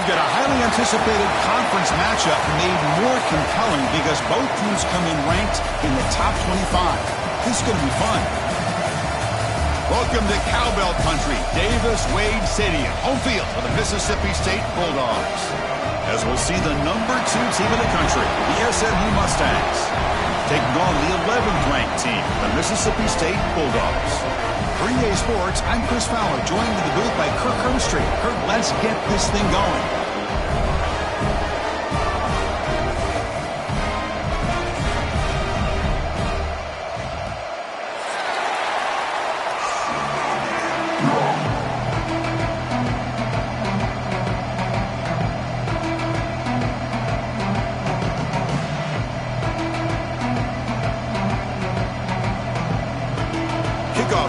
We've got a highly anticipated conference matchup made more compelling because both teams come in ranked in the top 25. This is going to be fun. Welcome to Cowbell Country, Davis-Wade Stadium, home field for the Mississippi State Bulldogs. As we'll see the number 2 team in the country, the SMU Mustangs, taking on the 11th ranked team, the Mississippi State Bulldogs. For EA Sports, I'm Chris Fowler, joined in the booth by Kirk Herbstreit. Kirk, let's get this thing going.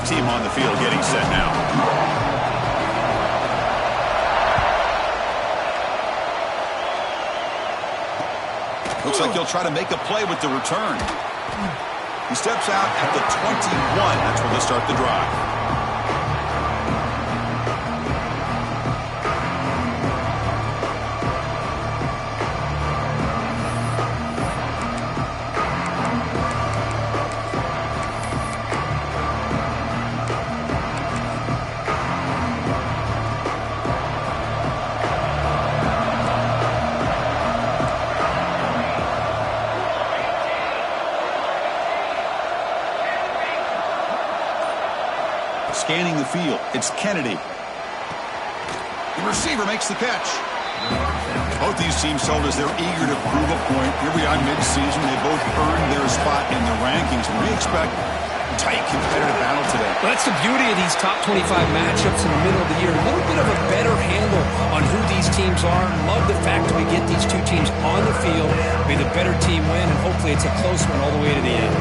Team on the field getting set now. Looks like he'll try to make a play with the return. He steps out at the 21. That's where they'll start the drive. Scanning the field, it's Kennedy. The receiver makes the catch. Both these teams told us they're eager to prove a point. Here we are mid-season. They both earned their spot in the rankings. We expect tight competitive battle today. Well, that's the beauty of these top 25 matchups in the middle of the year. A little bit of a better handle on who these teams are. Love the fact that we get these two teams on the field. May the better team win, and hopefully it's a close one all the way to the end.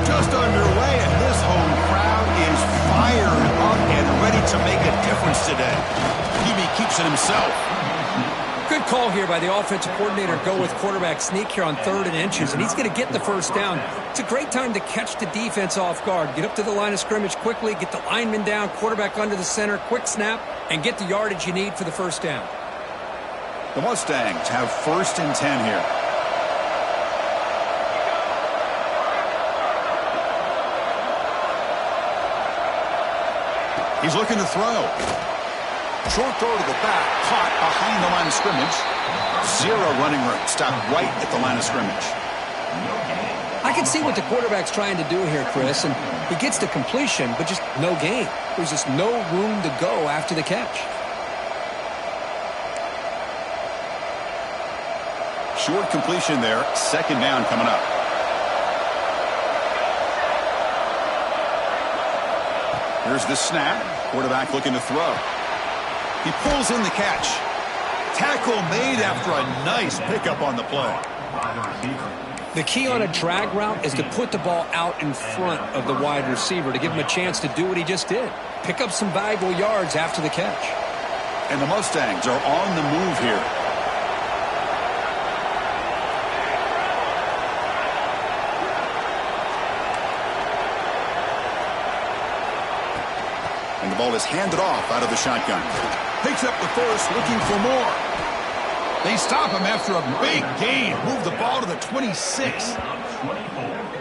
Just underway, and this home crowd is fired up and ready to make a difference today. QB keeps it himself. Good call here by the offensive coordinator. Go with quarterback sneak here on 3rd and inches, and he's going to get the first down. It's a great time to catch the defense off guard. Get up to the line of scrimmage quickly, get the lineman down, quarterback under the center, quick snap, and get the yardage you need for the first down. The Mustangs have 1st and 10 here. He's looking to throw. Short throw to the back, caught behind the line of scrimmage. 0 running room, stopped right at the line of scrimmage. I can see what the quarterback's trying to do here, Chris, and he gets the completion, but just no gain. There's just no room to go after the catch. Short completion there, 2nd down coming up. Here's the snap. Quarterback looking to throw. He pulls in the catch. Tackle made after a nice pickup on the play. The key on a drag route is to put the ball out in front of the wide receiver to give him a chance to do what he just did. Pick up some valuable yards after the catch. And the Mustangs are on the move here. And the ball is handed off out of the shotgun. Picks up the first, looking for more. They stop him after a big gain. Move the ball to the 26.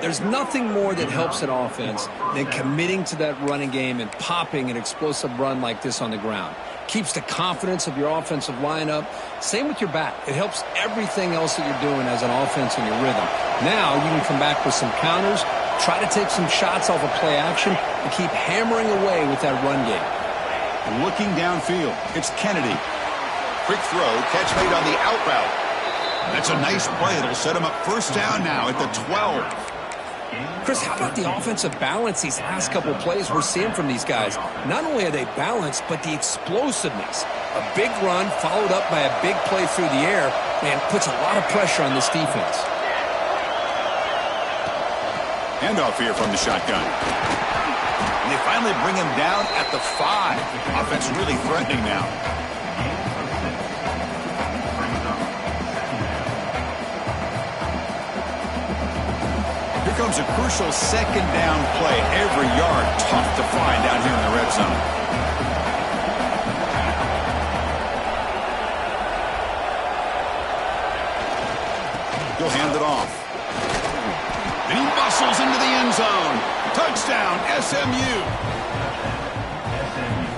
There's nothing more that helps an offense than committing to that running game and popping an explosive run like this on the ground. Keeps the confidence of your offensive lineup. Same with your back. It helps everything else that you're doing as an offense in your rhythm. Now you can come back with some counters, try to take some shots off of play action, and keep hammering away with that run game. Looking downfield, it's Kennedy. Quick throw, catch made on the out route. That's a nice play. It'll set him up 1st down now at the 12. Chris, how about the offensive balance these last couple plays we're seeing from these guys? Not only are they balanced, but the explosiveness. A big run followed up by a big play through the air, and puts a lot of pressure on this defense. Handoff here from the shotgun. And they finally bring him down at the 5. Offense really threatening now. Here comes a crucial 2nd down play. Every yard tough to find down here in the red zone. He'll hand it off. And he muscles into the end zone. Touchdown, SMU.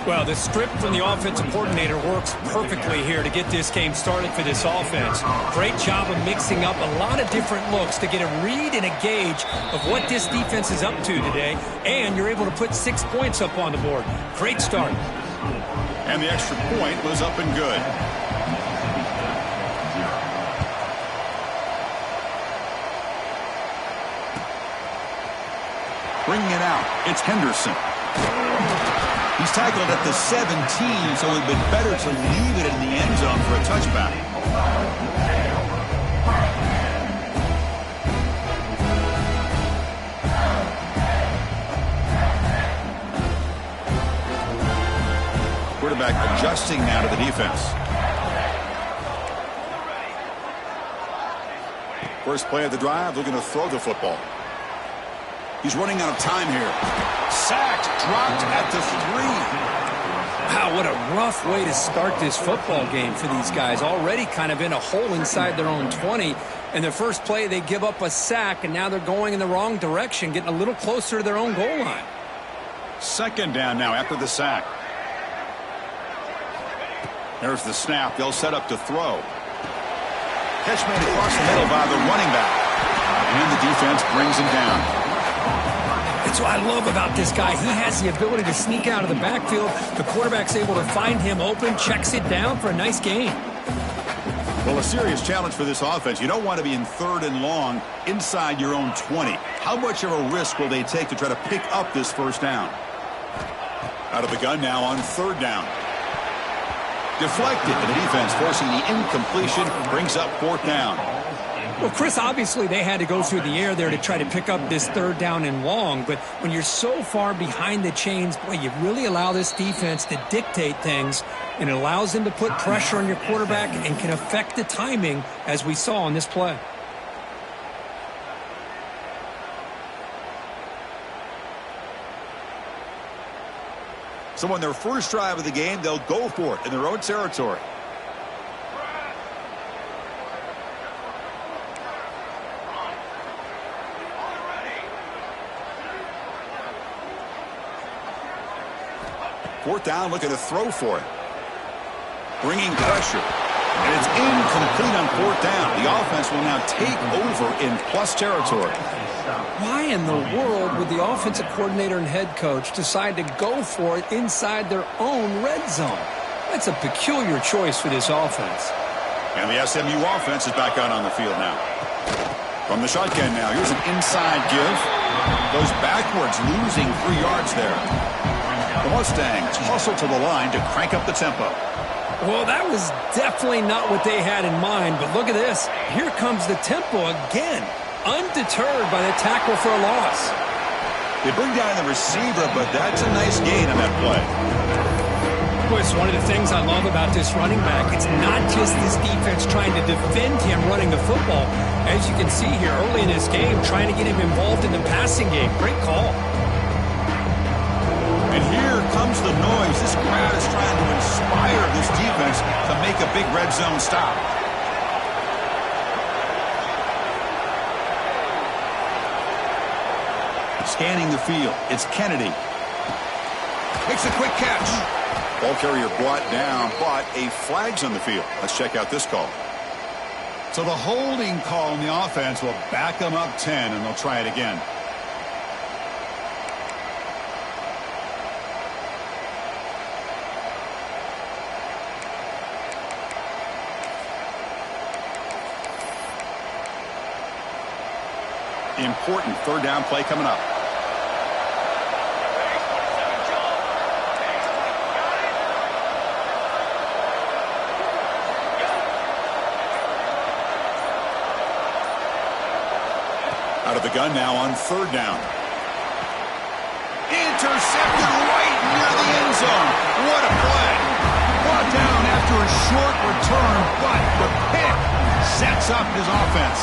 Well, the script from the offensive coordinator works perfectly here to get this game started for this offense. Great job of mixing up a lot of different looks to get a read and a gauge of what this defense is up to today, and you're able to put 6 points up on the board. Great start. And the extra point was up and good. Bringing it out, it's Henderson. He's tackled at the 17, so it would have been better to leave it in the end zone for a touchback. Quarterback adjusting now to the defense. First play of the drive, looking to throw the football. He's running out of time here. Sacked, dropped at the 3. Wow, what a rough way to start this football game for these guys. Already kind of in a hole inside their own 20. And the first play, they give up a sack, and now they're going in the wrong direction, getting a little closer to their own goal line. Second down now after the sack. There's the snap. They'll set up to throw. Catch made across the middle by the running back. And the defense brings him down. That's what I love about this guy. He has the ability to sneak out of the backfield. The quarterback's able to find him open, checks it down for a nice gain. Well, a serious challenge for this offense. You don't want to be in 3rd and long inside your own 20. How much of a risk will they take to try to pick up this first down? Out of the gun now on 3rd down. Deflected, and the defense forcing the incompletion brings up 4th down. Well, Chris, obviously they had to go through the air there to try to pick up this 3rd down and long, but when you're so far behind the chains, boy, you really allow this defense to dictate things, and it allows them to put pressure on your quarterback and can affect the timing, as we saw on this play. So on their first drive of the game, they'll go for it in their own territory. Fourth down, looking to throw for it. Bringing pressure. And it's incomplete on 4th down. The offense will now take over in plus territory. Why in the world would the offensive coordinator and head coach decide to go for it inside their own red zone? That's a peculiar choice for this offense. And the SMU offense is back out on the field now. From the shotgun now, here's an inside give. Goes backwards, losing 3 yards there. The Mustangs hustle to the line to crank up the tempo. Well, that was definitely not what they had in mind, but look at this. Here comes the tempo again, undeterred by the tackle for a loss. They bring down the receiver, but that's a nice gain on that play. Boy, it's one of the things I love about this running back. It's not just this defense trying to defend him running the football. As you can see here early in this game, trying to get him involved in the passing game. Great call. And here comes the noise. This crowd is trying to inspire this defense to make a big red zone stop. Scanning the field. It's Kennedy. Makes a quick catch. Ball carrier brought down, but a flag's on the field. Let's check out this call. So the holding call on the offense will back them up 10, and they'll try it again. Important 3rd down play coming up. Out of the gun now on 3rd down. Intercepted right near the end zone. What a play. Brought down after a short return, but the pick sets up his offense.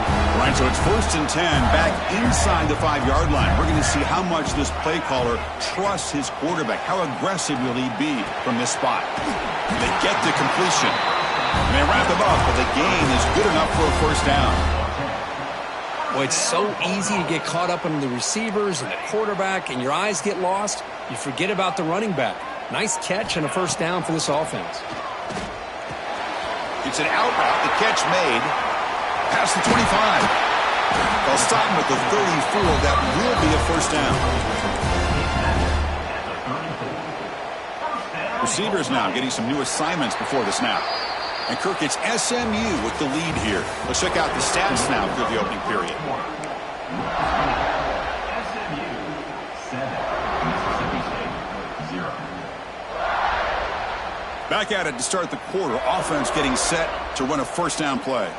All right, so it's 1st and 10, back inside the 5-yard line. We're going to see how much this play caller trusts his quarterback. How aggressive will he be from this spot? They get the completion. And they wrap him up, but the gain is good enough for a 1st down. Well, it's so easy to get caught up on the receivers and the quarterback, and your eyes get lost. You forget about the running back. Nice catch and a 1st down for this offense. It's an out route. The catch made. Past the 25. They'll stop him at the 34. That will be a 1st down. Receivers now getting some new assignments before the snap. And Kirk, it's SMU with the lead here. Let's check out the stats now through the opening period. Back at it to start the quarter. Offense getting set to run a 1st down play.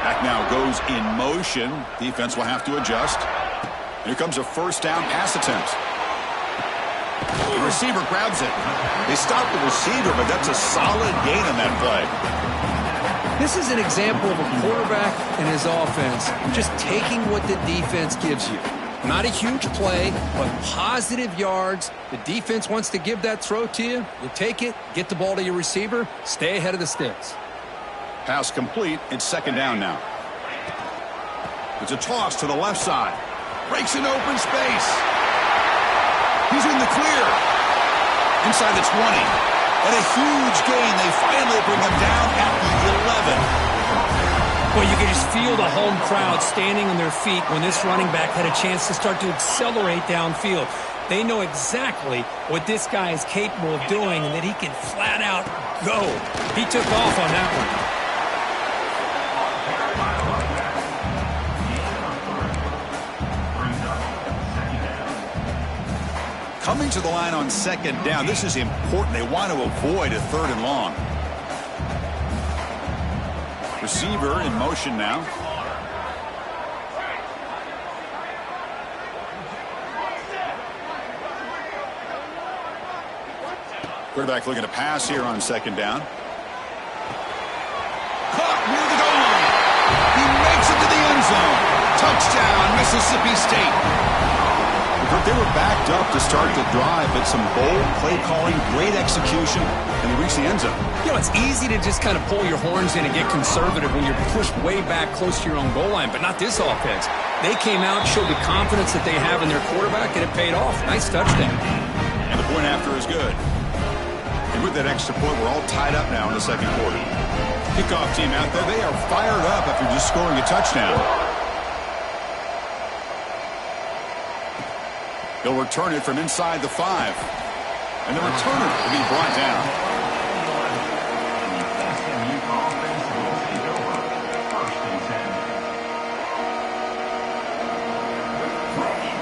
Back now goes in motion. Defense will have to adjust. Here comes a 1st down pass attempt. The receiver grabs it. They stop the receiver, but that's a solid gain on that play. This is an example of a quarterback and his offense just taking what the defense gives you. Not a huge play, but positive yards. The defense wants to give that throw to you. You take it, get the ball to your receiver, stay ahead of the sticks. Pass complete. It's 2nd down now. It's a toss to the left side. Breaks an open space. He's in the clear. Inside the 20. And a huge gain. They finally bring him down at the 11. Well, you can just feel the home crowd standing on their feet when this running back had a chance to start to accelerate downfield. They know exactly what this guy is capable of doing and that he can flat out go. He took off on that one. Coming to the line on 2nd down. This is important. They want to avoid a 3rd and long. Receiver in motion now. Quarterback looking to pass here on 2nd down. Caught near the goal line. He makes it to the end zone. Touchdown, Mississippi State. They were backed up to start the drive, but some bold play calling, great execution, and they reached the end zone. You know, it's easy to just kind of pull your horns in and get conservative when you're pushed way back close to your own goal line, but not this offense. They came out, showed the confidence that they have in their quarterback, and it paid off. Nice touchdown. And the point after is good. And with that extra point, we're all tied up now in the 2nd quarter. Kickoff team out there, they are fired up after just scoring a touchdown. They'll return it from inside the 5. And the returner will be brought down.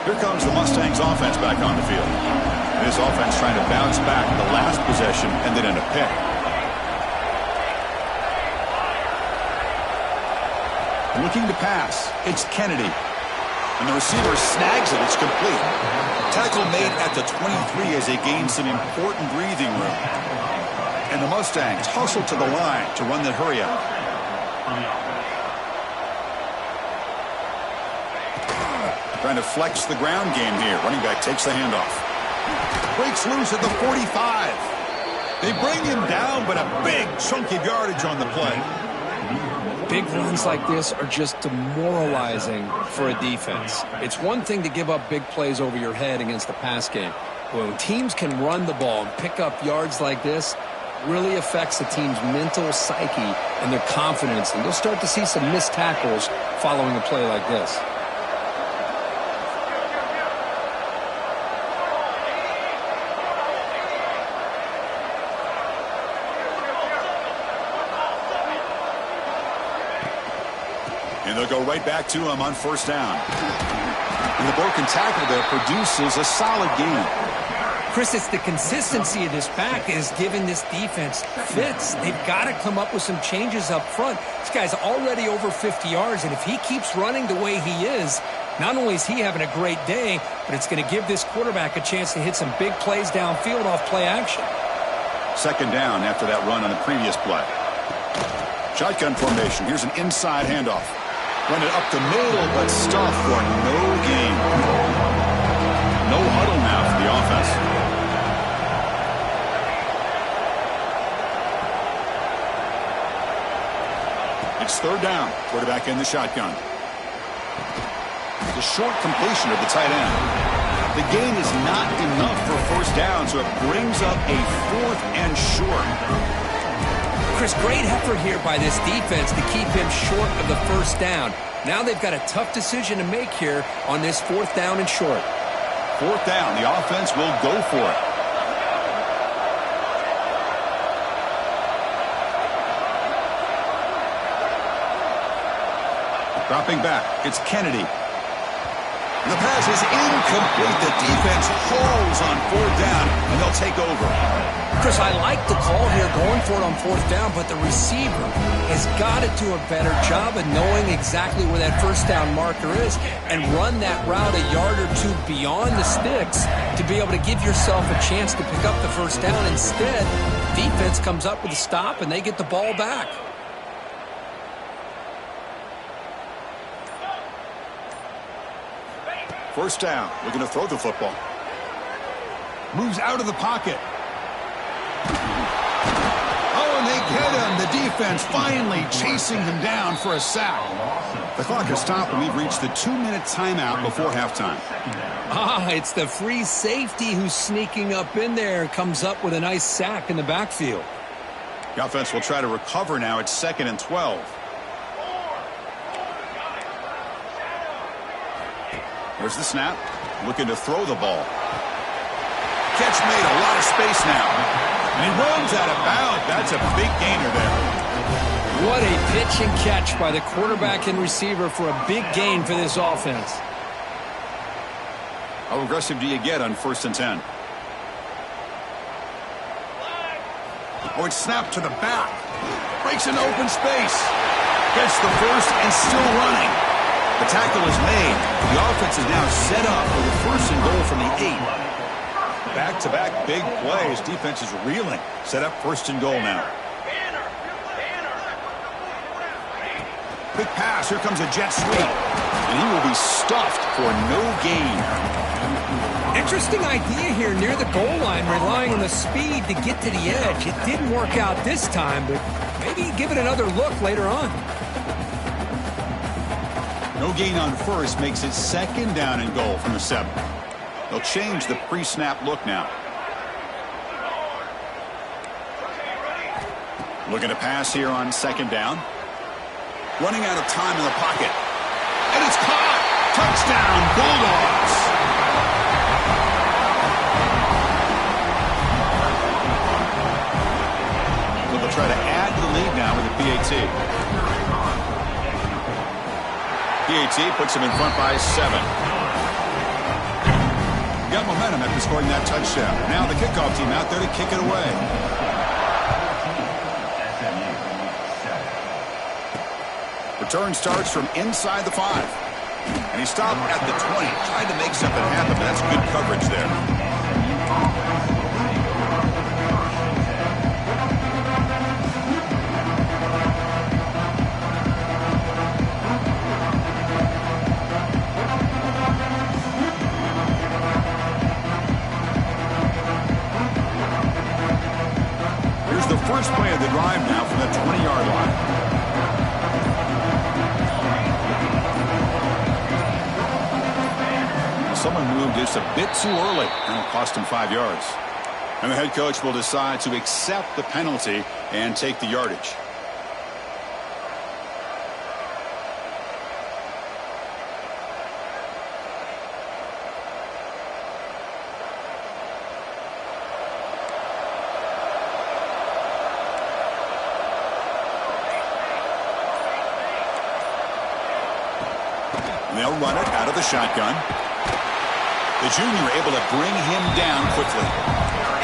Here comes the Mustangs offense back on the field. This offense trying to bounce back the last possession and then in a pick. Looking to pass. It's Kennedy. And the receiver snags it. It's complete. Tackle made at the 23 as they gain some important breathing room. And the Mustangs hustle to the line to run the hurry up. Trying to flex the ground game here. Running back takes the handoff. Breaks loose at the 45. They bring him down, but a big chunk of yardage on the play. Big runs like this are just demoralizing for a defense. It's one thing to give up big plays over your head against the pass game. When teams can run the ball and pick up yards like this, really affects the team's mental psyche and their confidence. And you'll start to see some missed tackles following a play like this. And they'll go right back to him on 1st down. And the broken tackle there produces a solid gain. Chris, it's the consistency of this back that is giving this defense fits. They've got to come up with some changes up front. This guy's already over 50 yards, and if he keeps running the way he is, not only is he having a great day, but it's going to give this quarterback a chance to hit some big plays downfield off play action. Second down after that run on the previous play. Shotgun formation. Here's an inside handoff. Run it up the middle, but stuffed for no gain. No huddle now for the offense. It's third down. Quarterback in the shotgun. The short completion of the tight end. The gain is not enough for first down, so it brings up a fourth and short. Chris, great effort here by this defense to keep him short of the first down. Now they've got a tough decision to make here on this fourth down and short. Fourth down, the offense will go for it. Dropping back, it's Kennedy. The pass is incomplete. The defense holds on fourth down, and they'll take over. Chris, I like the call here going for it on fourth down, but the receiver has got to do a better job of knowing exactly where that first down marker is and run that route a yard or two beyond the sticks to be able to give yourself a chance to pick up the first down. Instead, defense comes up with a stop, and they get the ball back. First down, looking to throw the football. Moves out of the pocket. Oh, and they get him. The defense finally chasing him down for a sack. The clock has stopped, and we've reached the 2-minute timeout before halftime. It's the free safety who's sneaking up in there. Comes up with a nice sack in the backfield. The offense will try to recover now. It's 2nd and 12. There's the snap. Looking to throw the ball. Catch made, a lot of space now. And he runs out of bounds. That's a big gainer there. What a pitch and catch by the quarterback and receiver for a big gain for this offense. How aggressive do you get on 1st and 10? Oh, it's snapped to the back. Breaks an open space. Gets the first and still running. The tackle is made. The offense is now set up for the 1st and goal from the 8. Back-to-back big plays. Defense is reeling. Set up 1st and goal now. Quick pass. Here comes a jet sweep. And he will be stuffed for no gain. Interesting idea here near the goal line, relying on the speed to get to the edge. It didn't work out this time, but maybe give it another look later on. No gain on 1st makes it 2nd down and goal from the 7. They'll change the pre-snap look now. Looking to pass here on 2nd down. Running out of time in the pocket. And it's caught! Touchdown, Bulldogs! They'll try to add to the lead now with a PAT. PAT puts him in front by 7. Got momentum after scoring that touchdown. Now the kickoff team out there to kick it away. Return starts from inside the 5. And he stopped at the 20. Tried to make something happen, but that's good coverage there. The first play of the drive now from the 20-yard line. Someone moved just a bit too early, and it cost him 5 yards. And the head coach will decide to accept the penalty and take the yardage. They'll run it out of the shotgun. The junior able to bring him down quickly.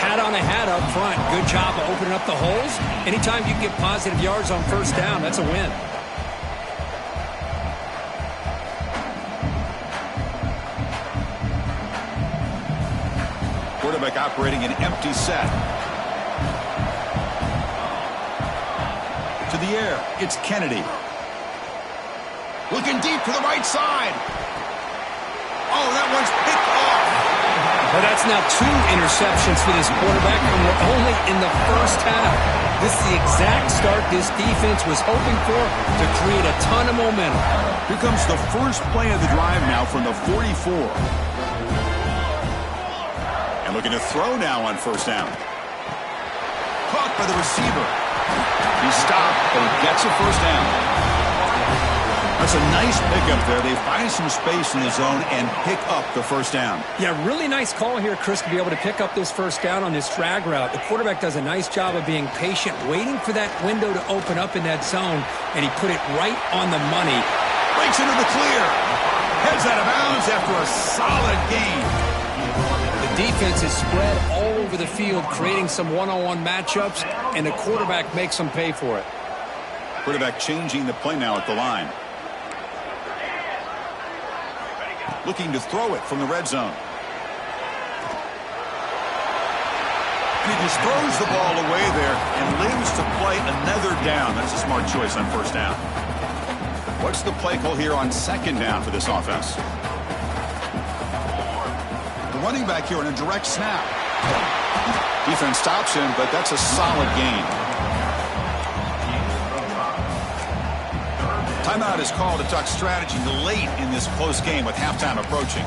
Hat on a hat up front. Good job of opening up the holes. Anytime you can get positive yards on first down, that's a win. Quarterback operating an empty set. To the air, it's Kennedy. Looking deep to the right side. Oh, that one's picked off. Well, that's now 2 interceptions for this quarterback, and we're only in the first half. This is the exact start this defense was hoping for to create a ton of momentum. Here comes the first play of the drive now from the 44. And looking to throw now on first down. Caught by the receiver. He's stopped, but he gets a first down. That's a nice pickup there. They find some space in the zone and pick up the first down. Yeah, really nice call here, Chris, to be able to pick up this first down on this drag route. The quarterback does a nice job of being patient, waiting for that window to open up in that zone, and he put it right on the money. Breaks into the clear. Heads out of bounds after a solid gain. The defense is spread all over the field, creating some one-on-one matchups, and the quarterback makes them pay for it. Quarterback changing the play now at the line. Looking to throw it from the red zone. And he just throws the ball away there and lives to play another down. That's a smart choice on first down. What's the play call here on second down for this offense? The running back here in a direct snap. Defense stops him, but that's a solid gain. Timeout is called to talk strategy late in this close game with halftime approaching.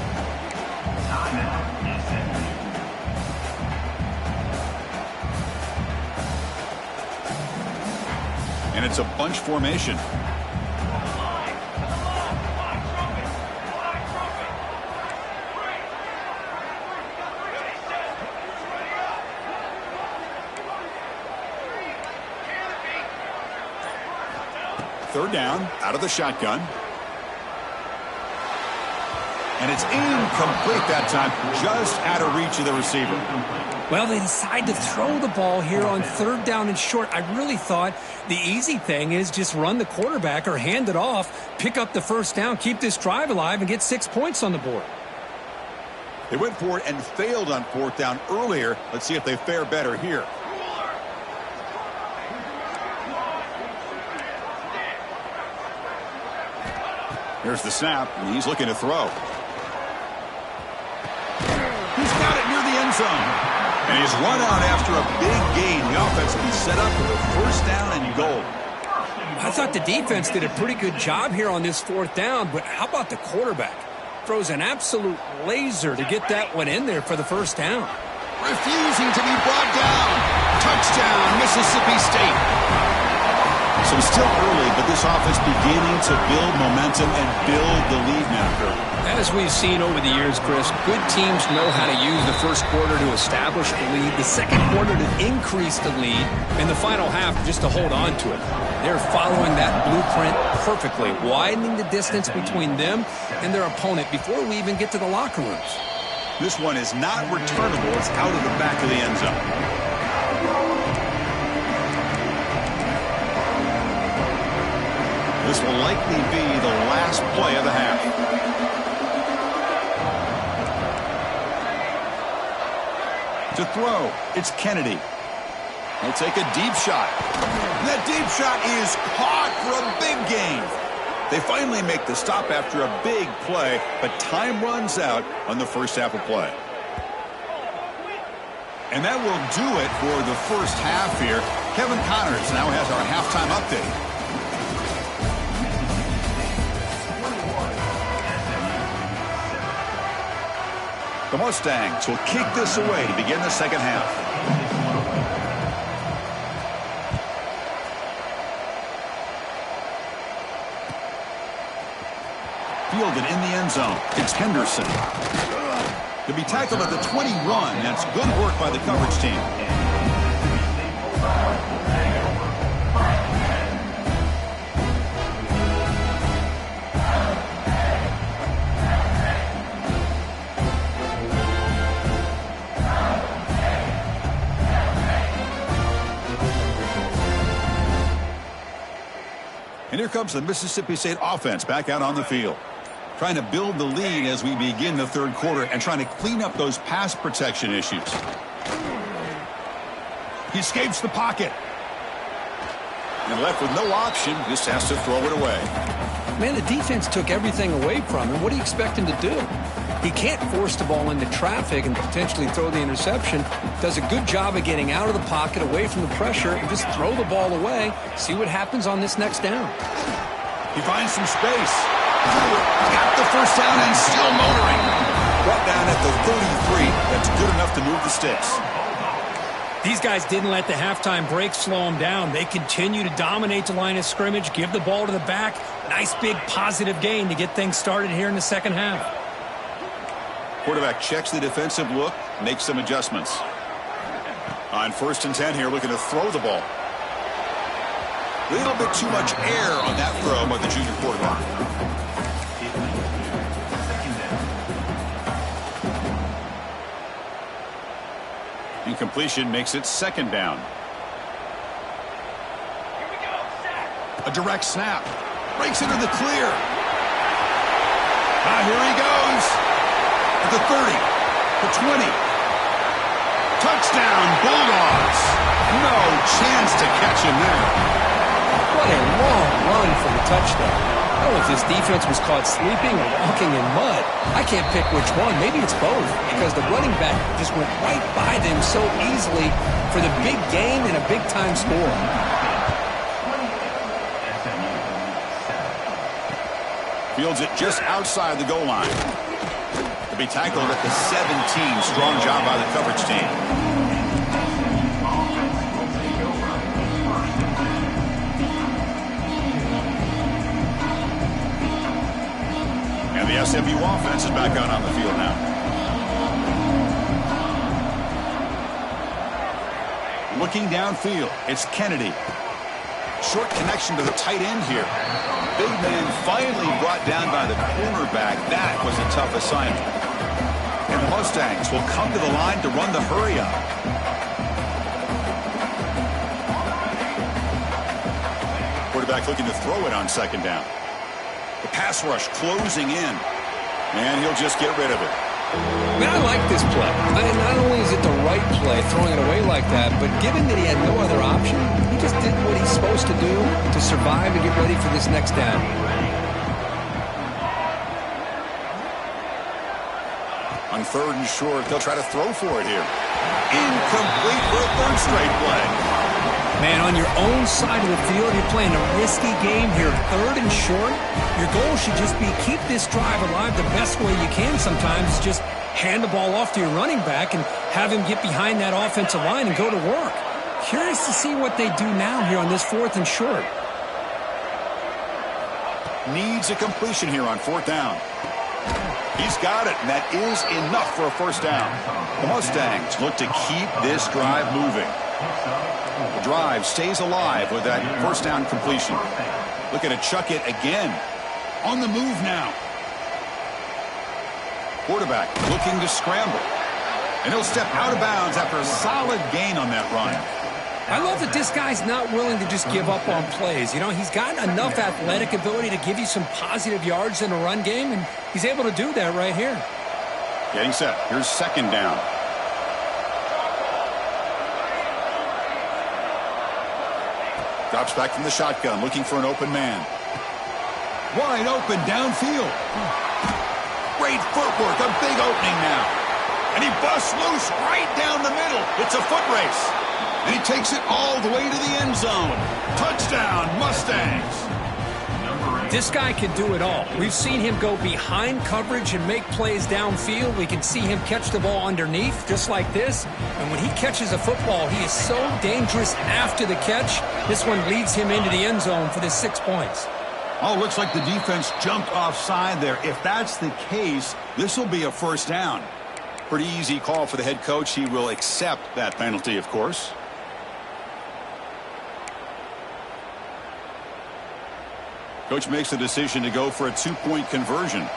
And it's a bunch formation. Third down, out of the shotgun. And it's incomplete that time, just out of reach of the receiver. Well, they decide to throw the ball here on third down and short. I really thought the easy thing is just run the quarterback or hand it off, pick up the first down, keep this drive alive, and get 6 points on the board. They went for it and failed on fourth down earlier. Let's see if they fare better here. Here's the snap, and he's looking to throw. He's got it near the end zone. And he's run out after a big gain. The offense will be set up for a first down and goal. I thought the defense did a pretty good job here on this fourth down, but how about the quarterback? Throws an absolute laser to get that one in there for the first down. Refusing to be brought down. Touchdown, Mississippi State. So still early, but this offense beginning to build momentum and build the lead now, Kurt. As we've seen over the years, Chris, good teams know how to use the first quarter to establish the lead, the second quarter to increase the lead, and the final half just to hold on to it. They're following that blueprint perfectly, widening the distance between them and their opponent before we even get to the locker rooms. This one is not returnable. It's out of the back of the end zone. This will likely be the last play of the half. To throw, it's Kennedy. He'll take a deep shot. And that deep shot is caught for a big gain. They finally make the stop after a big play, but time runs out on the first half of play. And that will do it for the first half here. Kevin Connors now has our halftime update. The Mustangs will kick this away to begin the second half. Fielded in the end zone. It's Henderson. To be tackled at the 21. That's good work by the coverage team. comes the Mississippi State offense back out on the field. Trying to build the lead as we begin the third quarter and trying to clean up those pass protection issues. He escapes the pocket. And left with no option, just has to throw it away. Man, the defense took everything away from him. What do you expect him to do? He can't force the ball into traffic and potentially throw the interception. Does a good job of getting out of the pocket, away from the pressure, and just throw the ball away. See what happens on this next down. He finds some space. Got the first down and still motoring. Brought down at the 33. That's good enough to move the sticks. These guys didn't let the halftime break slow them down. They continue to dominate the line of scrimmage, give the ball to the back. Nice big positive gain to get things started here in the second half. Quarterback checks the defensive look, makes some adjustments. On 1st and 10 here, looking to throw the ball. A little bit too much air on that throw by the junior quarterback. Incompletion makes it 2nd down. A direct snap. Breaks into the clear. Here he goes. At the 30. The 20. Touchdown, Bulldogs. No chance to catch him there. What a long run for the touchdown. I don't know if this defense was caught sleeping or walking in mud. I can't pick which one. Maybe it's both, because the running back just went right by them so easily for the big gain and a big-time score. Fields it just outside the goal line. To be tackled at the 17. Strong job by the coverage team. And the SFU offense is back out on the field now. Looking downfield, it's Kennedy. Short connection to the tight end here. Big man finally brought down by the cornerback. That was a tough assignment. And the Mustangs will come to the line to run the hurry up. Quarterback looking to throw it on 2nd down. The pass rush closing in. And he'll just get rid of it. Man, I like this play. Not only is it the right play, throwing it away like that, but given that he had no other option, he just did what he's supposed to do to survive and get ready for this next down. On 3rd and short, they'll try to throw for it here. Incomplete for a 3rd straight play. Man, on your own side of the field, you're playing a risky game here. 3rd and short. Your goal should just be keep this drive alive the best way you can sometimes. Just hand the ball off to your running back and have him get behind that offensive line and go to work. Curious to see what they do now here on this 4th and short. Needs a completion here on 4th down. He's got it, and that is enough for a 1st down. The Mustangs look to keep this drive moving. The drive stays alive with that 1st down completion. Looking to chuck it again. On the move now. Quarterback looking to scramble. And he'll step out of bounds after a solid gain on that run. I love that this guy's not willing to just give up on plays. You know, he's got enough athletic ability to give you some positive yards in a run game, and he's able to do that right here. Getting set. Here's 2nd down. Drops back from the shotgun, looking for an open man. Wide open downfield. Great footwork, a big opening now. And he busts loose right down the middle. It's a foot race. And he takes it all the way to the end zone. Touchdown, Mustangs. This guy can do it all. We've seen him go behind coverage and make plays downfield. We can see him catch the ball underneath, just like this. And when he catches a football, he is so dangerous after the catch. This one leads him into the end zone for the 6 points. Oh, looks like the defense jumped offside there. If that's the case, this will be a 1st down. Pretty easy call for the head coach. He will accept that penalty, of course. Coach makes the decision to go for a 2-point conversion.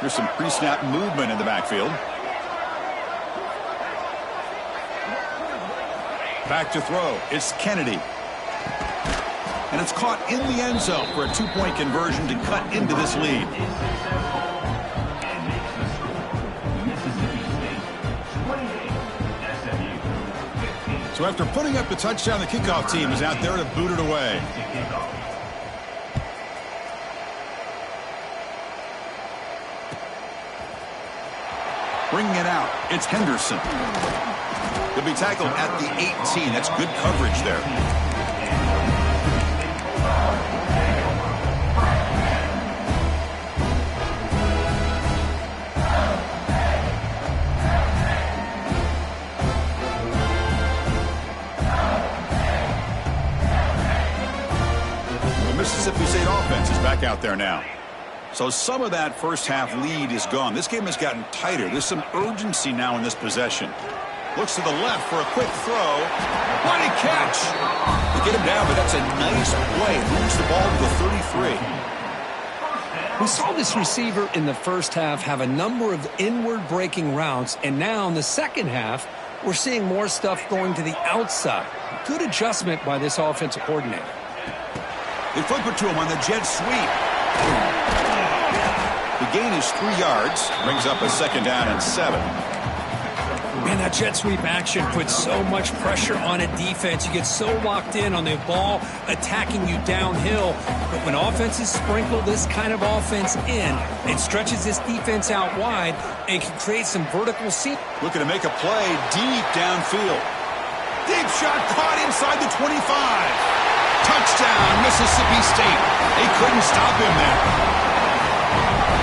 Here's some pre-snap movement in the backfield. Back to throw. It's Kennedy. And it's caught in the end zone for a 2-point conversion to cut into this lead. So after putting up the touchdown, the kickoff team is out there to boot it away. Bringing it out, it's Henderson. He'll be tackled at the 18. That's good coverage there. The Mississippi State offense is back out there now. So some of that first half lead is gone. This game has gotten tighter. There's some urgency now in this possession. Looks to the left for a quick throw. What a catch! They get him down, but that's a nice play. Moves the ball to the 33. We saw this receiver in the first half have a number of inward breaking routes, and now in the second half, we're seeing more stuff going to the outside. Good adjustment by this offensive coordinator. They flip it to him on the jet sweep. The gain is 3 yards. Brings up a 2nd down and 7. Man, that jet sweep action puts so much pressure on a defense. You get so locked in on the ball attacking you downhill. But when offenses sprinkle this kind of offense in, it stretches this defense out wide and can create some vertical seam. Looking to make a play deep downfield. Deep shot caught inside the 25. Touchdown, Mississippi State. They couldn't stop him there.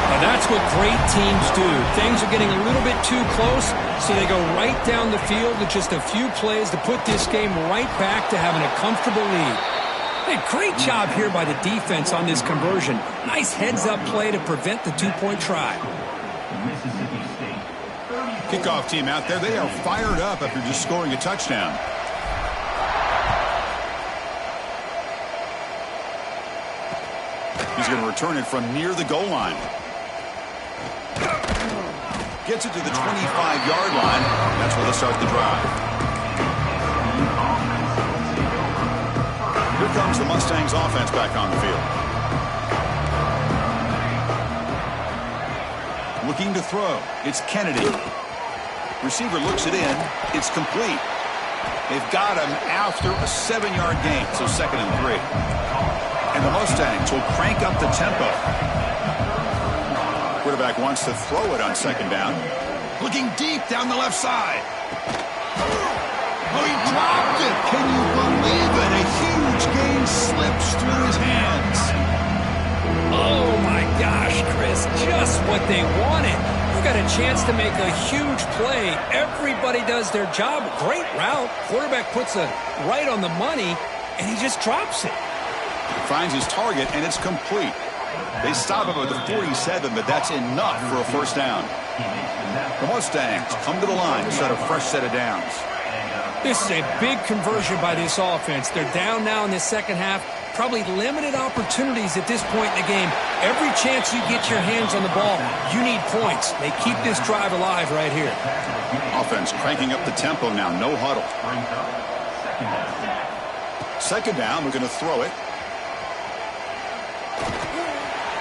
Now that's what great teams do. Things are getting a little bit too close, so they go right down the field with just a few plays to put this game right back to having a comfortable lead. Hey, great job here by the defense on this conversion. Nice heads-up play to prevent the 2-point try. Kickoff team out there, they are fired up after just scoring a touchdown. He's going to return it from near the goal line. Gets it to the 25-yard line. That's where they start the drive. Here comes the Mustangs offense back on the field. Looking to throw. It's Kennedy. Receiver looks it in. It's complete. They've got him after a 7-yard gain, so 2nd and 3. And the Mustangs will crank up the tempo. Quarterback wants to throw it on 2nd down. Looking deep down the left side. Oh, he dropped it. Can you believe it? A huge gain slips through his hands. Oh, my gosh, Chris. Just what they wanted. You got a chance to make a huge play. Everybody does their job. Great route. Quarterback puts it right on the money, and he just drops it. Finds his target, and it's complete. They stop him at the 47, but that's enough for a 1st down. The Mustangs come to the line to set a fresh set of downs. This is a big conversion by this offense. They're down now in the second half. Probably limited opportunities at this point in the game. Every chance you get your hands on the ball, you need points. They keep this drive alive right here. Offense cranking up the tempo now. No huddle. 2nd down. We're going to throw it.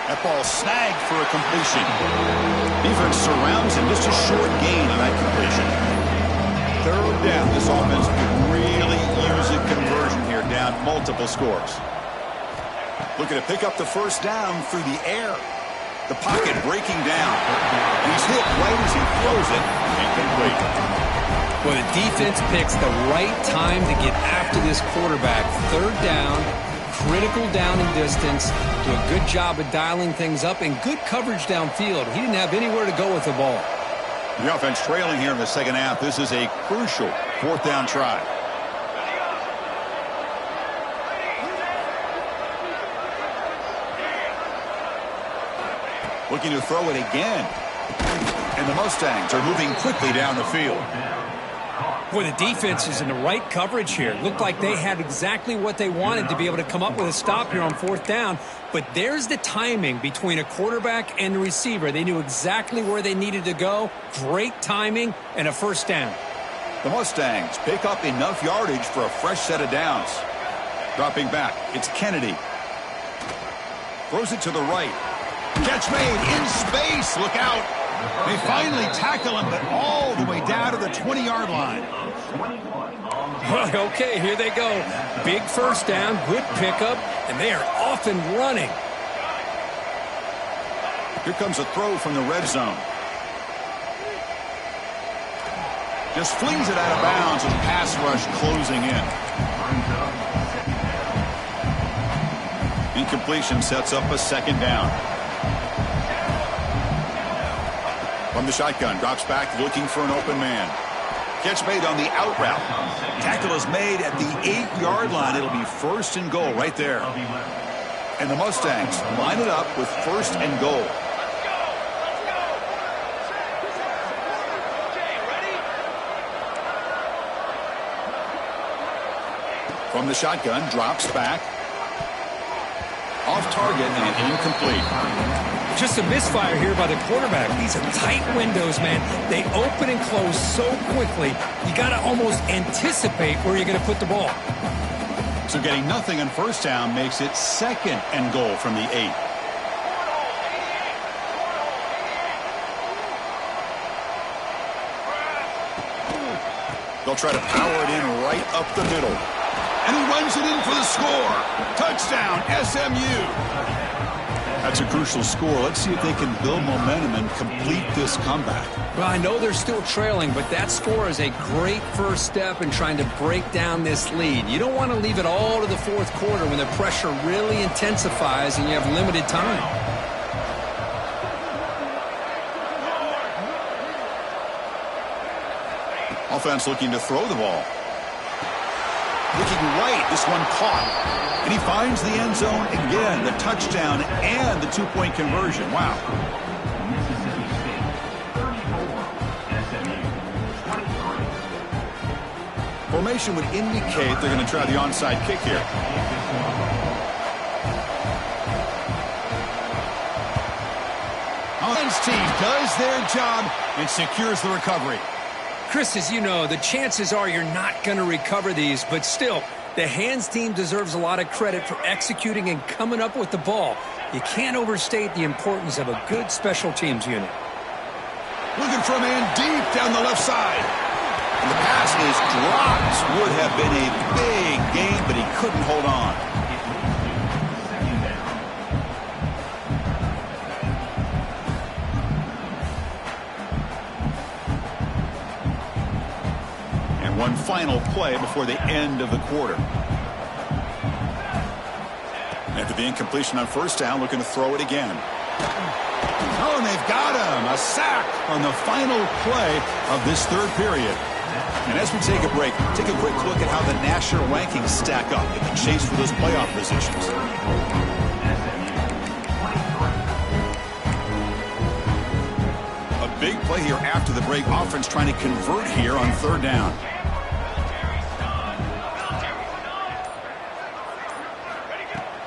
That ball snagged for a completion. Defense surrounds him. Just a short gain on that completion. 3rd down. This offense could really use a conversion here, down multiple scores. Looking to pick up the 1st down through the air. The pocket breaking down. And he's hit right as he throws it. Incomplete. Well, the defense picks the right time to get after this quarterback. 3rd down. Critical down and distance. Do a good job of dialing things up and good coverage downfield. He didn't have anywhere to go with the ball. The offense trailing here in the second half. This is a crucial 4th down try. Looking to throw it again. And the Mustangs are moving quickly down the field. Boy, the defense is in the right coverage here. Looked like they had exactly what they wanted to be able to come up with a stop here on 4th down. But there's the timing between a quarterback and the receiver. They knew exactly where they needed to go. Great timing and a 1st down. The Mustangs pick up enough yardage for a fresh set of downs. Dropping back, it's Kennedy. Throws it to the right. Catch made in space. Look out. They finally tackle him, but all the way down to the 20-yard line. Okay, here they go. Big first down, good pickup, and they are off and running. Here comes a throw from the red zone. Just flings it out of bounds with pass rush closing in. Incompletion sets up a second down. From the shotgun, drops back looking for an open man. Catch made on the out route. Tackle is made at the 8-yard line. It'll be first and goal right there. And the Mustangs line it up with first and goal. From the shotgun, drops back. Off target and incomplete. Just a misfire here by the quarterback. These are tight windows, man. They open and close so quickly. You got to almost anticipate where you're going to put the ball. So getting nothing on first down makes it second and goal from the 8. They'll try to power it in right up the middle. And he runs it in for the score. Touchdown, SMU. That's a crucial score. Let's see if they can build momentum and complete this comeback. Well, I know they're still trailing, but that score is a great first step in trying to break down this lead. You don't want to leave it all to the fourth quarter when the pressure really intensifies and you have limited time. Offense looking to throw the ball. Looking right, this one caught. And he finds the end zone again, the touchdown and the 2-point conversion. Wow. Formation would indicate they're going to try the onside kick here. Offense team does their job and secures the recovery. Chris, as you know, the chances are you're not going to recover these, but still, the hands team deserves a lot of credit for executing and coming up with the ball. You can't overstate the importance of a good special teams unit. Looking for a man deep down the left side. And the pass is dropped. Would have been a big gain, but he couldn't hold on. One final play before the end of the quarter. After the incompletion on first down, looking to throw it again. Oh, and they've got him. A sack on the final play of this third period. And as we take a break, take a quick look at how the national rankings stack up in the chase for those playoff positions. A big play here after the break. Offense trying to convert here on third down.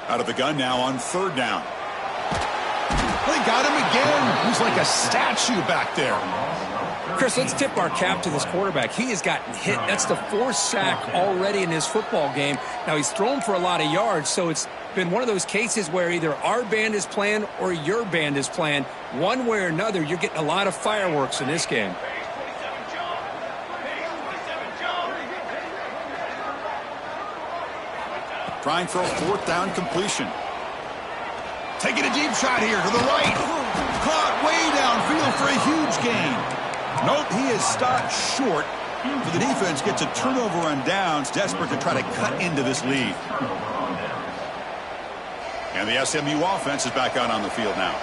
Out of the gun now on third down. They got him again. He's like a statue back there. Chris, let's tip our cap to this quarterback. He has gotten hit. That's the 4th sack already in his football game. Now, he's thrown for a lot of yards, so it's been one of those cases where either our band is playing or your band is playing. One way or another, you're getting a lot of fireworks in this game. Trying for a 4th down completion. Taking a deep shot here to the right. Caught way downfield for a huge gain. Nope, he is stopped short. So the defense gets a turnover on downs, desperate to try to cut into this lead. And the SMU offense is back out on the field now.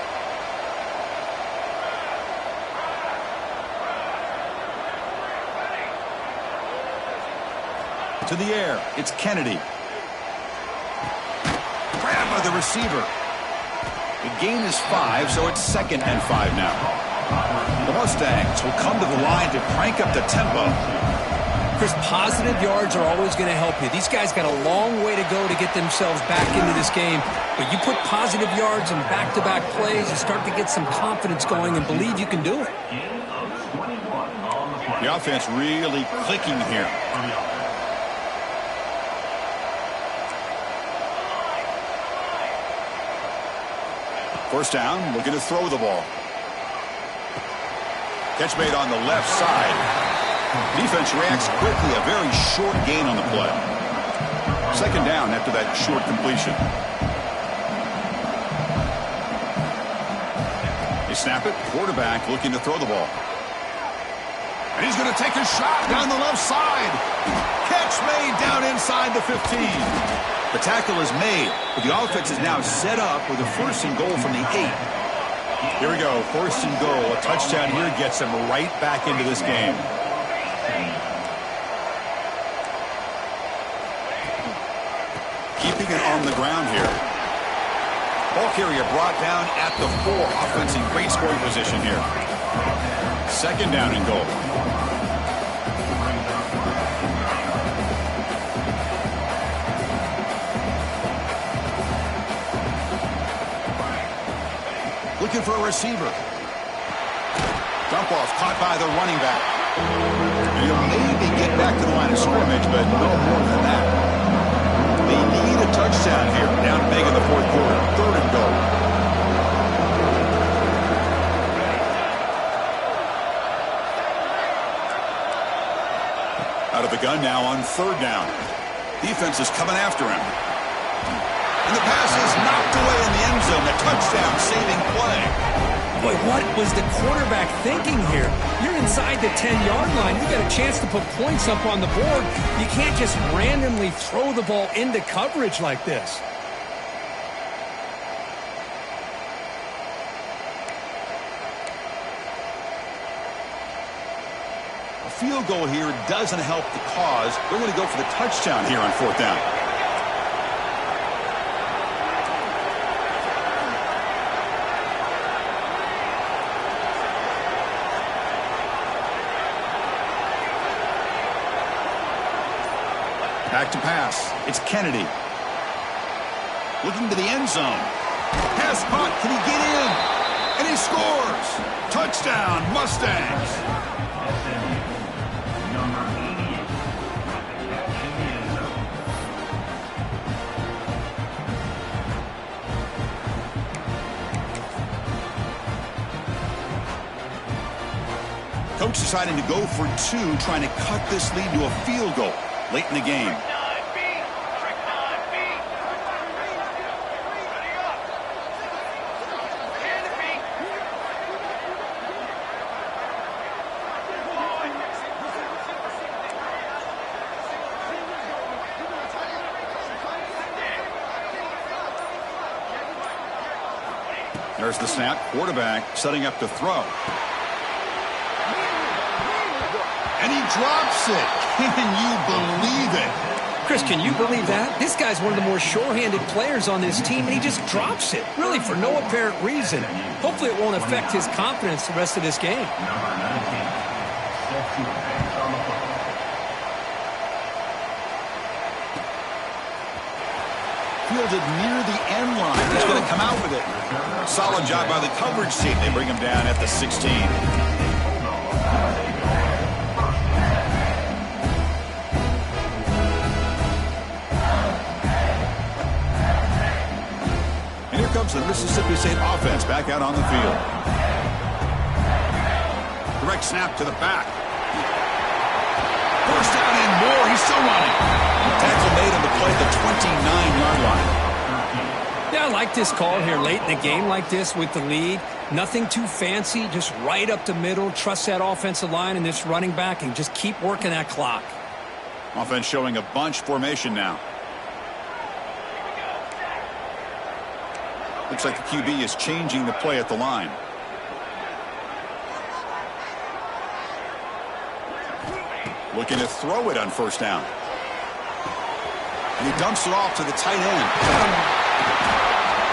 To the air, it's Kennedy. Grabbed by the receiver. The gain is 5, so it's 2nd and 5 now. The Mustangs will come to the line to crank up the tempo. Chris, positive yards are always going to help you. These guys got a long way to go to get themselves back into this game. But you put positive yards in back-to-back plays, you start to get some confidence going and believe you can do it. The offense really clicking here. First down, looking to throw the ball. Catch made on the left side. Defense reacts quickly, a very short gain on the play. Second down after that short completion. They snap it, quarterback looking to throw the ball. And he's going to take a shot down the left side. Catch made down inside the 15. The tackle is made, but the offense is now set up with a first and goal from the 8. Here we go, first and goal. A touchdown here gets them right back into this game. Keeping it on the ground here. Ball carrier brought down at the 4. Offense in great scoring position here. Second down and goal. Looking for a receiver. Dump off caught by the running back. He'll maybe get back to the line of scrimmage, but no more than that. They need a touchdown here. Down big in the fourth quarter. Third and goal. Out of the gun now on third down. Defense is coming after him. And the pass is knocked away in the end zone. A touchdown saving play. Boy, what was the quarterback thinking here? You're inside the 10-yard line. You got a chance to put points up on the board. You can't just randomly throw the ball into coverage like this. A field goal here doesn't help the cause. They're going to go for the touchdown here on fourth down. Back to pass. It's Kennedy. Looking to the end zone. Pass caught. Can he get in? And he scores. Touchdown, Mustangs. Coach deciding to go for 2, trying to cut this lead to a field goal late in the game. There's the snap. Quarterback setting up to throw. And he drops it. Can you believe it? Chris, can you believe that? This guy's one of the more sure-handed players on this team, and he just drops it, really for no apparent reason. Hopefully it won't affect his confidence the rest of this game. Fielded near the end line. He's going to come out with it. Solid job by the coverage team. They bring him down at the 16. Comes the Mississippi State offense back out on the field. Direct snap to the back. First down and more. He's still running. Tackle made on the play at the 29-yard line. Yeah, I like this call here late in the game like this with the lead. Nothing too fancy, just right up the middle. Trust that offensive line and this running back and just keep working that clock. Offense showing a bunch formation now. Looks like the QB is changing the play at the line. Looking to throw it on first down. And he dumps it off to the tight end.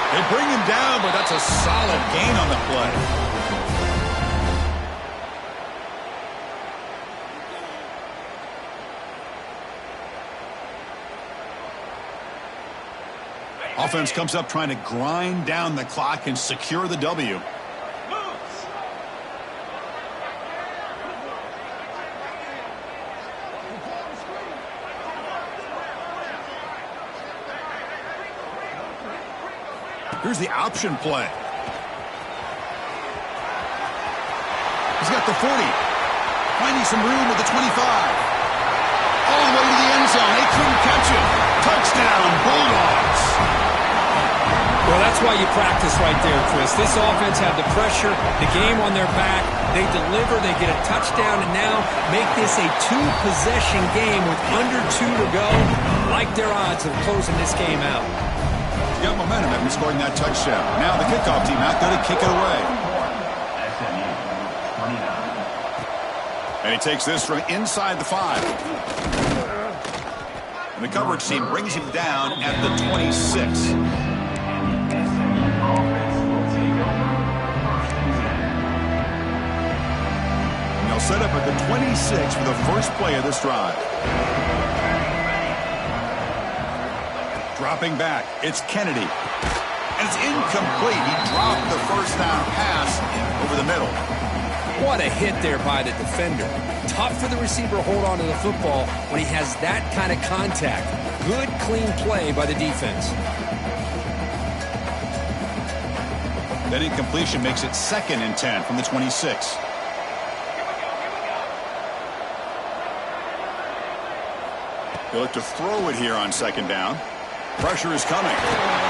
They bring him down, but that's a solid gain on the play. Offense comes up trying to grind down the clock and secure the W. Here's the option play. at the 40. Finding some room at the 25. All the way to the end zone. They couldn't catch him. Touchdown, Bulldogs. Well, that's why you practice right there, Chris. This offense had the pressure, the game on their back. They deliver, they get a touchdown, and now make this a two-possession game with under 2 to go. Like their odds of closing this game out. Got momentum after scoring that touchdown. Now the kickoff team out there to kick it away. And he takes this from inside the 5. And the coverage team brings him down at the 26. And they'll set up at the 26 for the first play of this drive. Dropping back, it's Kennedy. And it's incomplete. He dropped the first down pass over the middle. What a hit there by the defender. Tough for the receiver to hold on to the football when he has that kind of contact. Good, clean play by the defense. That incompletion makes it 2nd and 10 from the 26. They look to throw it here on 2nd down. Pressure is coming.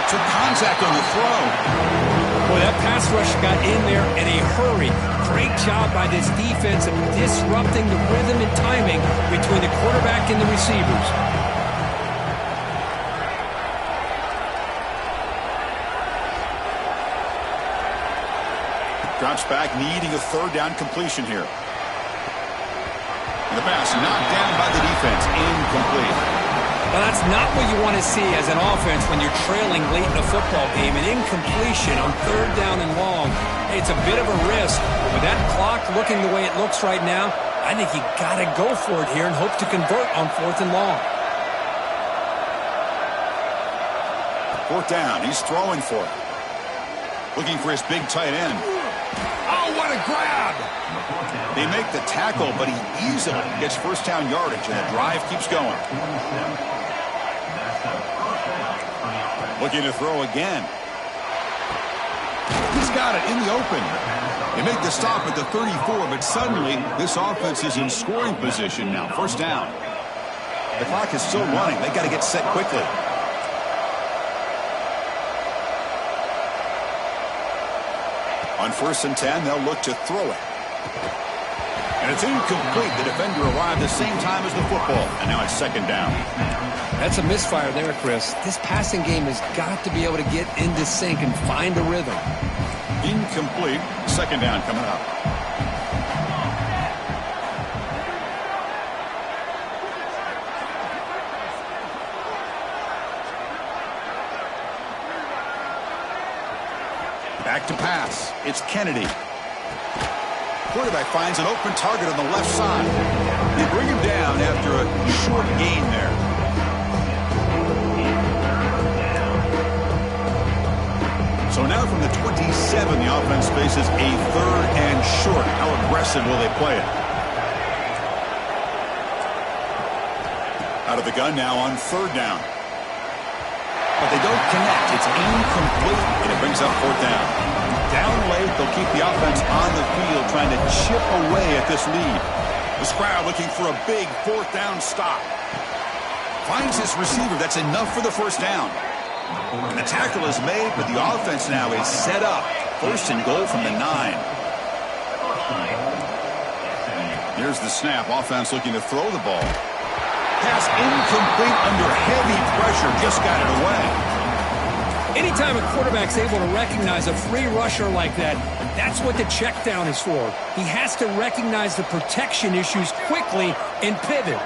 Took contact on the throw. Boy, that pass rush got in there in a hurry. Great job by this defense of disrupting the rhythm and timing between the quarterback and the receivers. Drops back, needing a 3rd down completion here. And the pass knocked down by the defense. Incomplete. Well, that's not what you want to see as an offense when you're trailing late in a football game. An incompletion on 3rd down and long. Hey, it's a bit of a risk. But with that clock looking the way it looks right now, I think you got to go for it here and hope to convert on 4th and long. 4th down. He's throwing for it. Looking for his big tight end. Oh, what a grab! They make the tackle, but he easily gets 1st down yardage, and the drive keeps going. Looking to throw again. He's got it in the open. They make the stop at the 34, but suddenly this offense is in scoring position now. 1st down. The clock is still running. They got to get set quickly. On 1st and 10, they'll look to throw it. And it's incomplete. The defender arrived the same time as the football, and now it's 2nd down. That's a misfire there, Chris. This passing game has got to be able to get into sync and find a rhythm. Incomplete. 2nd down coming up. Back to pass. It's Kennedy. Quarterback finds an open target on the left side. They bring him down after a short gain there. So now from the 27, the offense faces a 3rd and short. How aggressive will they play it? Out of the gun now on 3rd down. But they don't connect. It's incomplete, and it brings up 4th down. Down late, they'll keep the offense on the field, trying to chip away at this lead. The crowd looking for a big 4th down stop. Finds his receiver. That's enough for the 1st down. And the tackle is made, but the offense now is set up. 1st and goal from the 9. Here's the snap. Offense looking to throw the ball. Pass incomplete under heavy pressure. Just got it away. Anytime a quarterback's able to recognize a free rusher like that, that's what the check down is for. He has to recognize the protection issues quickly and pivot.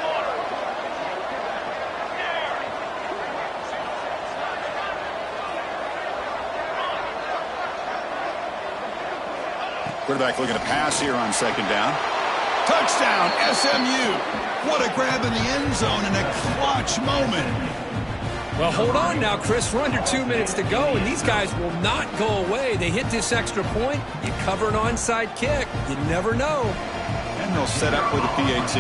Quarterback looking to pass here on 2nd down. Touchdown, SMU. What a grab in the end zone in a clutch moment. Well, hold on now, Chris. We're under 2 minutes to go, and these guys will not go away. They hit this extra point. You cover an onside kick. You never know. And they'll set up with a PAT.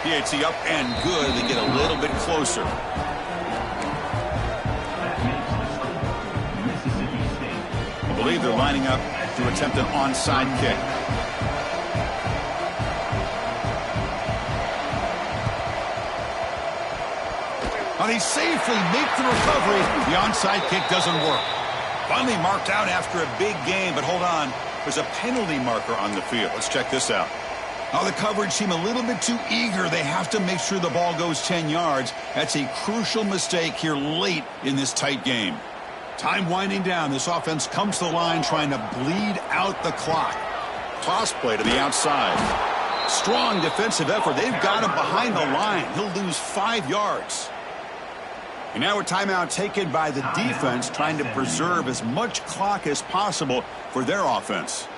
PAT up and good. They get a little bit closer. I believe they're lining up to attempt an onside kick. Well, he safely makes the recovery. The onside kick doesn't work. Finally marked out after a big game, but hold on. There's a penalty marker on the field. Let's check this out. Oh, the coverage seemed a little bit too eager. They have to make sure the ball goes 10 yards. That's a crucial mistake here late in this tight game. Time winding down. This offense comes to the line trying to bleed out the clock. Toss play to the outside. Strong defensive effort. They've got him behind the line. He'll lose 5 yards. And now a timeout taken by the defense, trying to preserve as much clock as possible for their offense.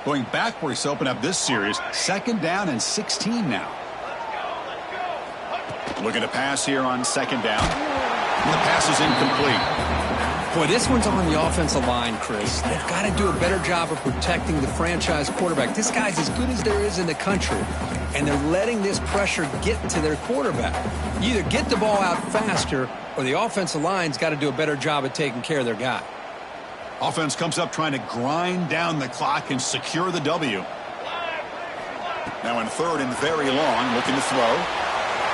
Going backwards to open up this series, 2nd down and 16 now. Looking to pass here on 2nd down. And the pass is incomplete. Boy, this one's on the offensive line, Chris. They've got to do a better job of protecting the franchise quarterback. This guy's as good as there is in the country, and they're letting this pressure get to their quarterback. You either get the ball out faster, or the offensive line's got to do a better job of taking care of their guy. Offense comes up trying to grind down the clock and secure the W. Now in 3rd and very long, looking to throw.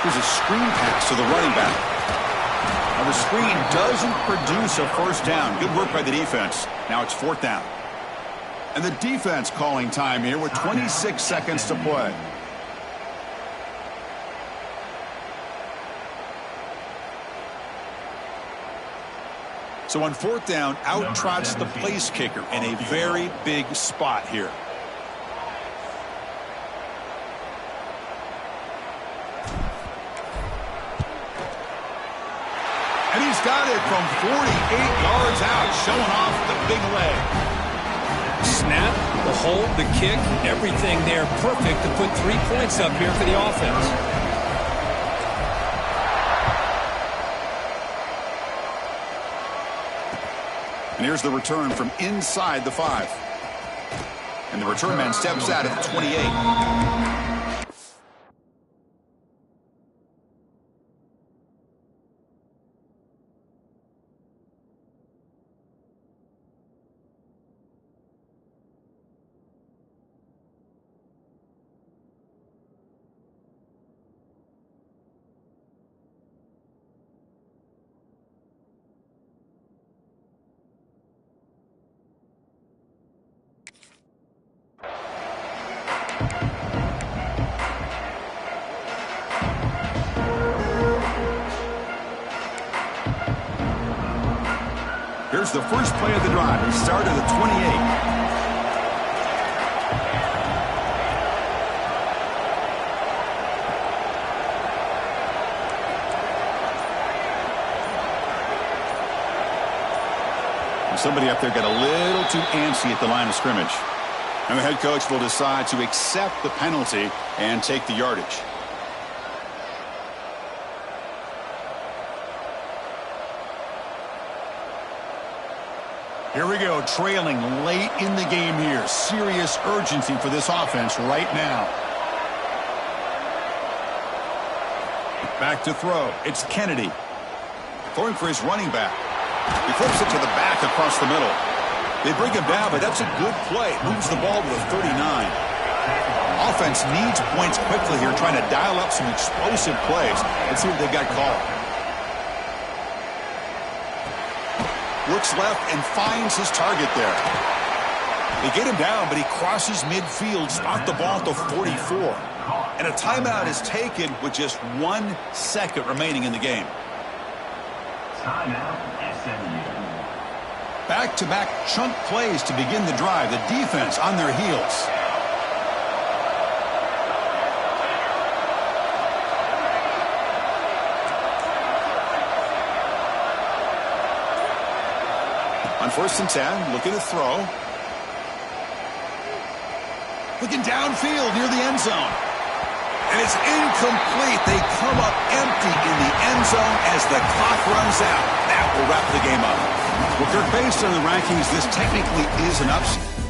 Here's a screen pass to the running back. Now the screen doesn't produce a 1st down. Good work by the defense. Now it's 4th down. And the defense calling time here with 26 seconds to play. So on 4th down, out trots the place kicker in a very big spot here. And he's got it from 48 yards out, showing off the big leg. Snap, the hold, the kick, everything there perfect to put 3 points up here for the offense. And here's the return from inside the 5. And the return man steps out at the 28. Here's the first play of the drive. He started at 28. Somebody up there got a little too antsy at the line of scrimmage. And the head coach will decide to accept the penalty and take the yardage. Here we go, trailing late in the game here. Serious urgency for this offense right now. Back to throw. It's Kennedy. Throwing for his running back. He flips it to the back across the middle. They bring him down, but that's a good play. Moves the ball to the 39. Offense needs points quickly here, trying to dial up some explosive plays. Let's see what they've got called. Looks left and finds his target there. They get him down, but he crosses midfield, spot the ball to 44. And a timeout is taken with just 1 second remaining in the game. Back-to-back chunk plays to begin the drive. The defense on their heels. On 1st and 10, looking to throw. Looking downfield near the end zone. And it's incomplete. They come up empty in the end zone as the clock runs out. That will wrap the game up. Well, Kirk, based on the rankings, this technically is an upset.